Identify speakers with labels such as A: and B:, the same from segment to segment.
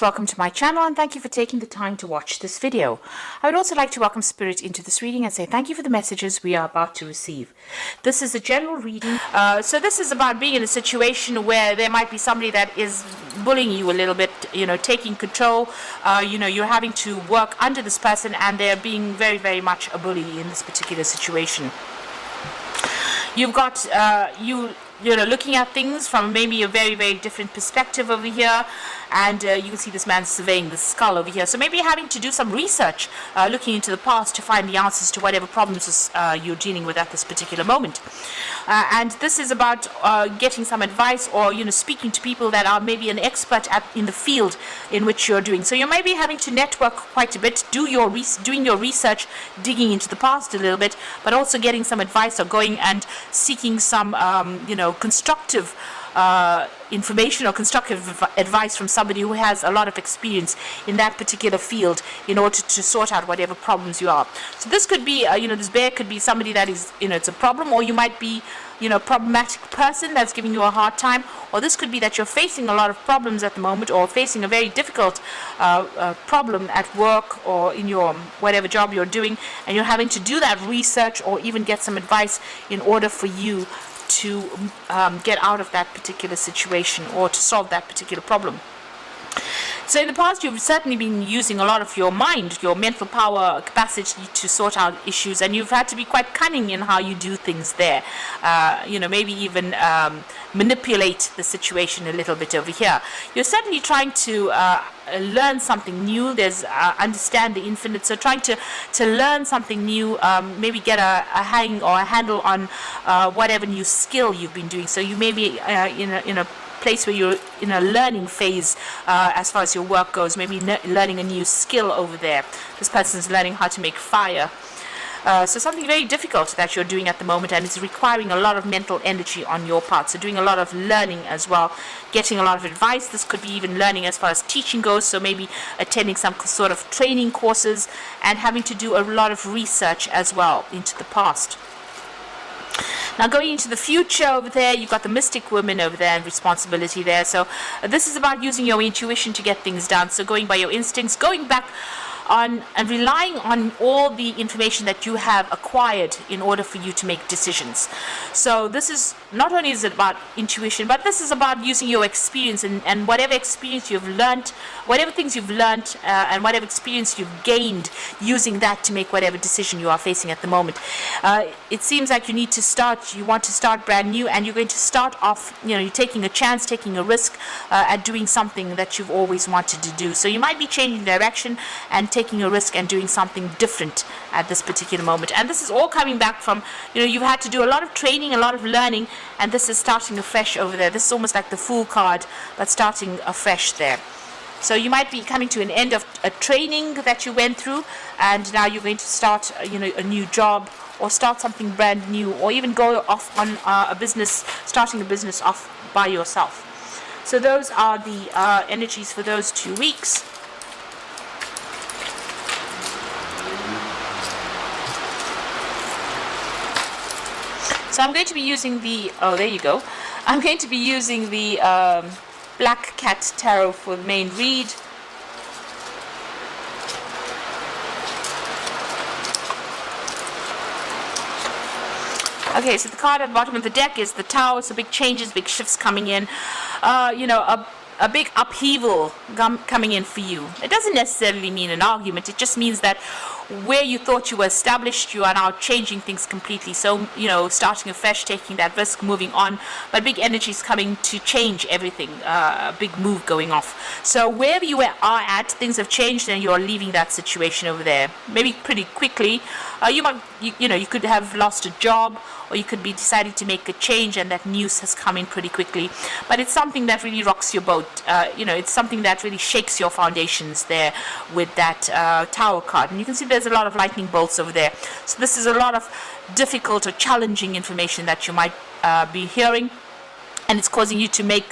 A: Welcome to my channel and thank you for taking the time to watch this video. I would also like to welcome Spirit into this reading and say thank you for the messages we are about to receive. This is a general reading. So this is about being in a situation where there might be somebody that is bullying you a little bit, taking control. You're having to work under this person and they're being very, very much a bully in this particular situation. You've got, looking at things from maybe a very, very different perspective over here. And you can see this man surveying the skull over here. So maybe having to do some research, looking into the past to find the answers to whatever problems you're dealing with at this particular moment. And this is about getting some advice or, speaking to people that are maybe an expert in the field in which you're doing. So you may be having to network quite a bit, doing your research, digging into the past a little bit, but also getting some advice or going and seeking some, constructive information or constructive advice from somebody who has a lot of experience in that particular field in order to sort out whatever problems you are. So this could be, this bear could be somebody that is, it's a problem, or you might be, problematic person that's giving you a hard time, or this could be that you're facing a lot of problems at the moment or facing a very difficult problem at work or in your whatever job you're doing, and you're having to do that research or even get some advice in order for you to get out of that particular situation or to solve that particular problem. So in the past, you've certainly been using a lot of your mind, your mental power capacity to sort out issues, and you've had to be quite cunning in how you do things there. Maybe even manipulate the situation a little bit over here. You're certainly trying to learn something new. There's understand the infinite, so trying to learn something new, maybe get a hang or a handle on whatever new skill you've been doing. So you may be in a place where you're in a learning phase as far as your work goes, maybe learning a new skill over there. This person's learning how to make fire. So something very difficult that you're doing at the moment, and it's requiring a lot of mental energy on your part. So doing a lot of learning as well, getting a lot of advice. This could be even learning as far as teaching goes, so maybe attending some sort of training courses and having to do a lot of research as well into the past. Now going into the future over there, you've got the mystic woman over there and responsibility there. So this is about using your intuition to get things done. So going by your instincts, going back on and relying on all the information that you have acquired in order for you to make decisions. So this is not only is it about intuition, but this is about using your experience and whatever experience you've learned, whatever things you've learned and whatever experience you've gained, using that to make whatever decision you are facing at the moment. It seems like you want to start brand new, and you're going to start off, you're taking a chance, taking a risk at doing something that you've always wanted to do. So you might be changing direction and taking a risk and doing something different at this particular moment. And this is all coming back from, you've had to do a lot of training, a lot of learning, and this is starting afresh over there. This is almost like the Fool card, but starting afresh there. So you might be coming to an end of a training that you went through, and now you're going to start, a new job, or start something brand new, or even go off on starting a business off by yourself. So those are the energies for those 2 weeks. So I'm going to be using the, I'm going to be using the Black Cat Tarot for the main read. Okay, so the card at the bottom of the deck is the Tower, so big changes, big shifts coming in. A big upheaval coming in for you. It doesn't necessarily mean an argument. It just means that where you thought you were established, you are now changing things completely. So, starting afresh, taking that risk, moving on. But big energy is coming to change everything. A big move going off. So wherever you are at, things have changed and you're leaving that situation over there. Maybe pretty quickly. You could have lost a job, or you could be deciding to make a change, and that news has come in pretty quickly. But it's something that really rocks your boat. It's something that really shakes your foundations there with that Tower card. And you can see there's a lot of lightning bolts over there. So this is a lot of difficult or challenging information that you might be hearing, and it's causing you to make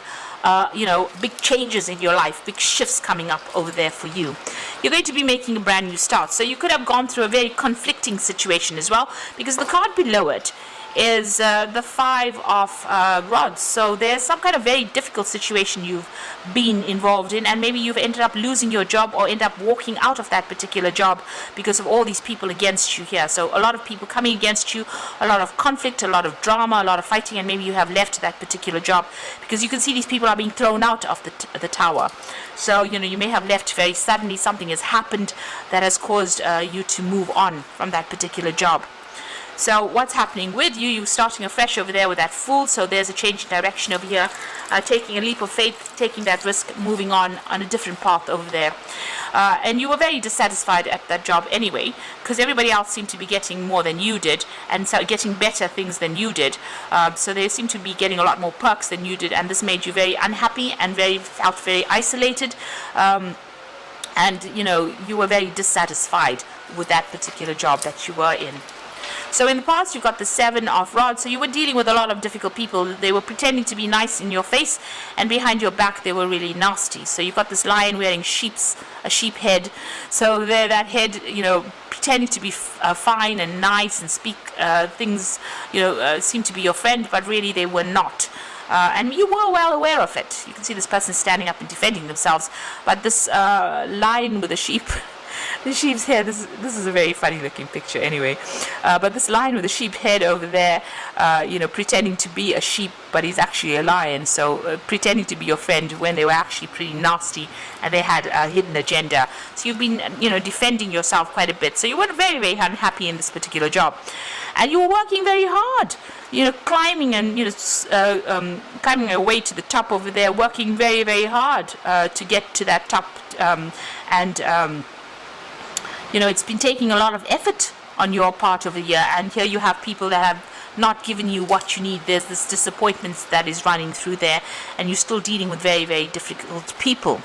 A: big changes in your life, big shifts coming up over there for you. You're going to be making a brand new start. So you could have gone through a very conflicting situation as well, because the card below it is the 5 of rods. So there's some kind of very difficult situation you've been involved in, and maybe you've ended up losing your job or end up walking out of that particular job because of all these people against you here. So a lot of people coming against you, a lot of conflict, a lot of drama, a lot of fighting, and maybe you have left that particular job because you can see these people are being thrown out of the tower. So you may have left very suddenly. Something has happened that has caused you to move on from that particular job. So what's happening with you? You're starting afresh over there with that Fool. So there's a change in direction over here, taking a leap of faith, taking that risk, moving on a different path over there. And you were very dissatisfied at that job anyway, because everybody else seemed to be getting more than you did, and so getting better things than you did. So they seemed to be getting a lot more perks than you did, and this made you very unhappy and felt very isolated. And you were very dissatisfied with that particular job that you were in. So in the past, you've got the 7 of rods. So you were dealing with a lot of difficult people. They were pretending to be nice in your face, and behind your back, they were really nasty. So you've got this lion wearing a sheep head. So there, that head, pretending to be fine and nice and speak things, seem to be your friend, but really they were not. And you were well aware of it. You can see this person standing up and defending themselves. But this lion with a the sheep's head, this is a very funny looking picture anyway. But this lion with a sheep head over there, pretending to be a sheep, but he's actually a lion. So pretending to be your friend when they were actually pretty nasty and they had a hidden agenda. So you've been, defending yourself quite a bit. So you were very, very unhappy in this particular job. And you were working very hard, climbing and, climbing your way to the top over there, working very, very hard to get to that top. It's been taking a lot of effort on your part over here, and here you have people that have not given you what you need. There's this disappointment that is running through there, and you're still dealing with very, very difficult people.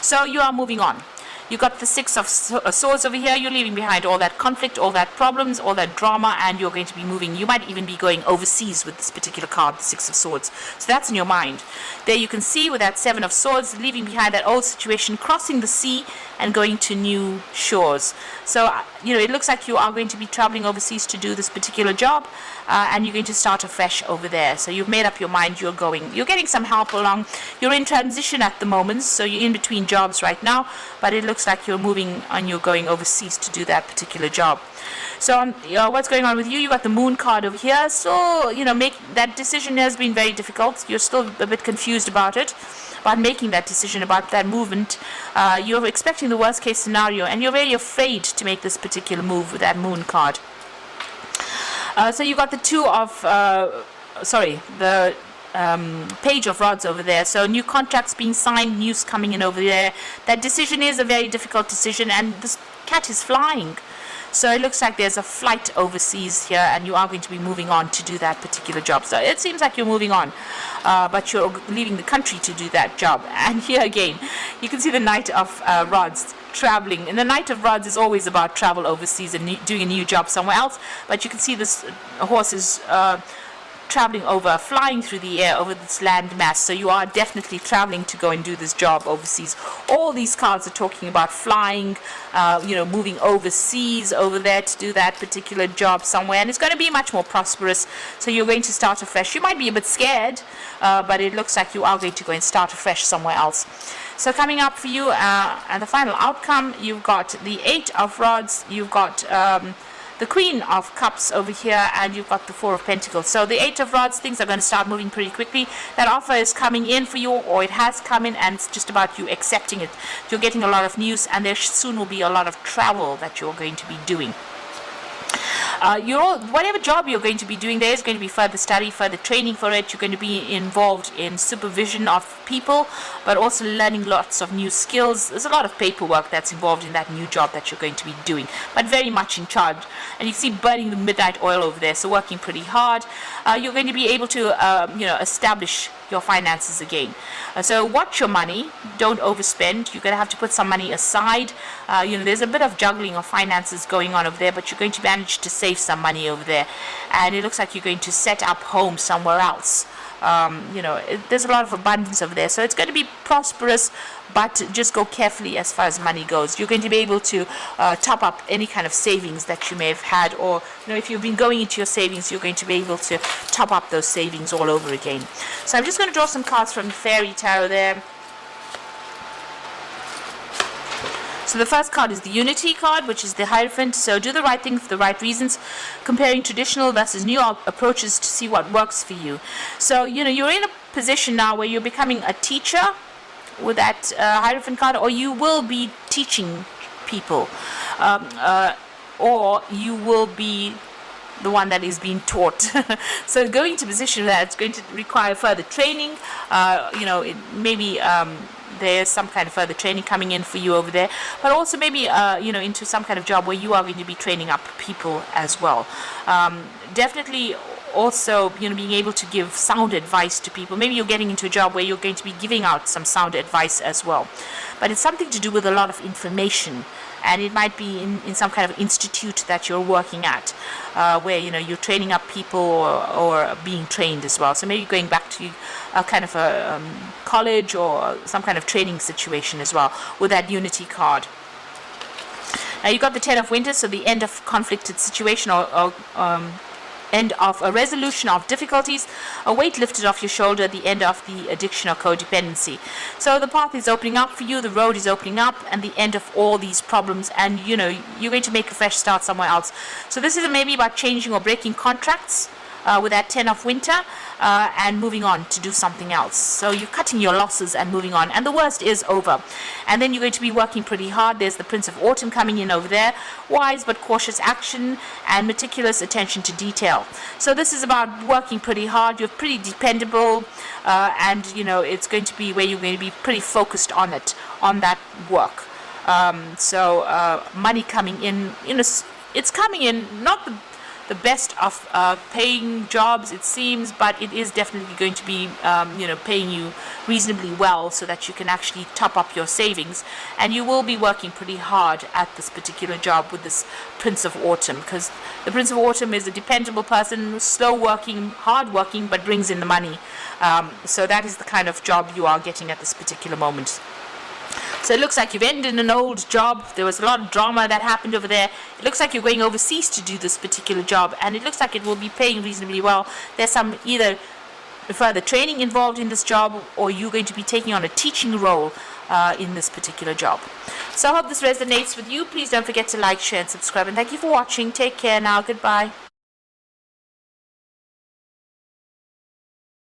A: So you are moving on. You got the 6 of swords over here. You're leaving behind all that conflict, all that problems, all that drama, and you're going to be moving. You might even be going overseas with this particular card, the 6 of swords. So that's in your mind. There you can see with that 7 of swords, leaving behind that old situation, crossing the sea and going to new shores. So, it looks like you are going to be traveling overseas to do this particular job, and you're going to start afresh over there. So you've made up your mind, you're going. You're getting some help along. You're in transition at the moment, so you're in between jobs right now, but it looks like you're moving and you're going overseas to do that particular job. So what's going on with you? You got the Moon card over here. So, that decision has been very difficult. You're still a bit confused about it, about making that decision, about that movement. You're expecting the worst case scenario, and you're very afraid to make this particular move with that Moon card. So you got the 2 of, the Page of Rods over there. So new contracts being signed, news coming in over there. That decision is a very difficult decision, and this cat is flying. So it looks like there's a flight overseas here, and you are going to be moving on to do that particular job. So it seems like you're moving on, but you're leaving the country to do that job. And here again, you can see the Knight of Rods traveling. And the Knight of Rods is always about travel overseas and doing a new job somewhere else. But you can see this horse is traveling over, flying through the air over this land mass. So you are definitely traveling to go and do this job overseas. All these cards are talking about flying, moving overseas over there to do that particular job somewhere, and it's going to be much more prosperous. So you're going to start afresh. You might be a bit scared, but it looks like you are going to go and start afresh somewhere else. So coming up for you, and the final outcome, you've got the 8 of Rods, you've got the Queen of Cups over here, and you've got the 4 of Pentacles. So the 8 of Rods, things are going to start moving pretty quickly. That offer is coming in for you, or it has come in, and it's just about you accepting it. You're getting a lot of news, and there soon will be a lot of travel that you're going to be doing. Whatever job you're going to be doing, there is going to be further study, further training for it. You're going to be involved in supervision of people, but also learning lots of new skills. There's a lot of paperwork that's involved in that new job that you're going to be doing, but very much in charge. And you see burning the midnight oil over there, so working pretty hard. You're going to be able to, establish your finances again. So watch your money, don't overspend. You're going to have to put some money aside. There's a bit of juggling of finances going on over there, but you're going to manage to save some money over there. And it looks like you're going to set up home somewhere else. There's a lot of abundance over there, so it's going to be prosperous, but just go carefully as far as money goes. You're going to be able to top up any kind of savings that you may have had, or if you've been going into your savings, you're going to be able to top up those savings all over again. So I'm just going to draw some cards from the Fairy Tarot there. So the first card is the Unity card, which is the Hierophant. So do the right thing for the right reasons, comparing traditional versus new approaches to see what works for you. So, you're in a position now where you're becoming a teacher with that Hierophant card, or you will be teaching people, or you will be the one that is being taught. So going to a position that it's going to require further training, maybe there's some kind of further training coming in for you over there, but also maybe into some kind of job where you are going to be training up people as well. Definitely also being able to give sound advice to people. Maybe you're getting into a job where you're going to be giving out some sound advice as well, but it's something to do with a lot of information, and it might be in some kind of institute that you're working at, where you're training up people or being trained as well. So maybe going back to a kind of a college or some kind of training situation as well with that Unity card. Now you got the Ten of Wands, so the end of conflicted situation, or end of a resolution of difficulties, a weight lifted off your shoulder, the end of the addiction or codependency. So the path is opening up for you, the road is opening up, and the end of all these problems, and you're going to make a fresh start somewhere else. So this is maybe about changing or breaking contracts with that Ten of Winter, and moving on to do something else. So you're cutting your losses and moving on, and the worst is over. And then you're going to be working pretty hard. There's the Prince of Autumn coming in over there. Wise but cautious action and meticulous attention to detail. So this is about working pretty hard. You're pretty dependable, and it's going to be where you're going to be pretty focused on that work. Money coming in, it's coming in, not the best of paying jobs, it seems, but it is definitely going to be paying you reasonably well, so that you can actually top up your savings, and you will be working pretty hard at this particular job with this Prince of Autumn, because the Prince of Autumn is a dependable person, slow working, hard working, but brings in the money. So that is the kind of job you are getting at this particular moment. So it looks like you've ended an old job. There was a lot of drama that happened over there. It looks like you're going overseas to do this particular job, and it looks like it will be paying reasonably well. There's some either further training involved in this job, or you're going to be taking on a teaching role in this particular job. So I hope this resonates with you. Please don't forget to like, share, and subscribe. And thank you for watching. Take care now. Goodbye.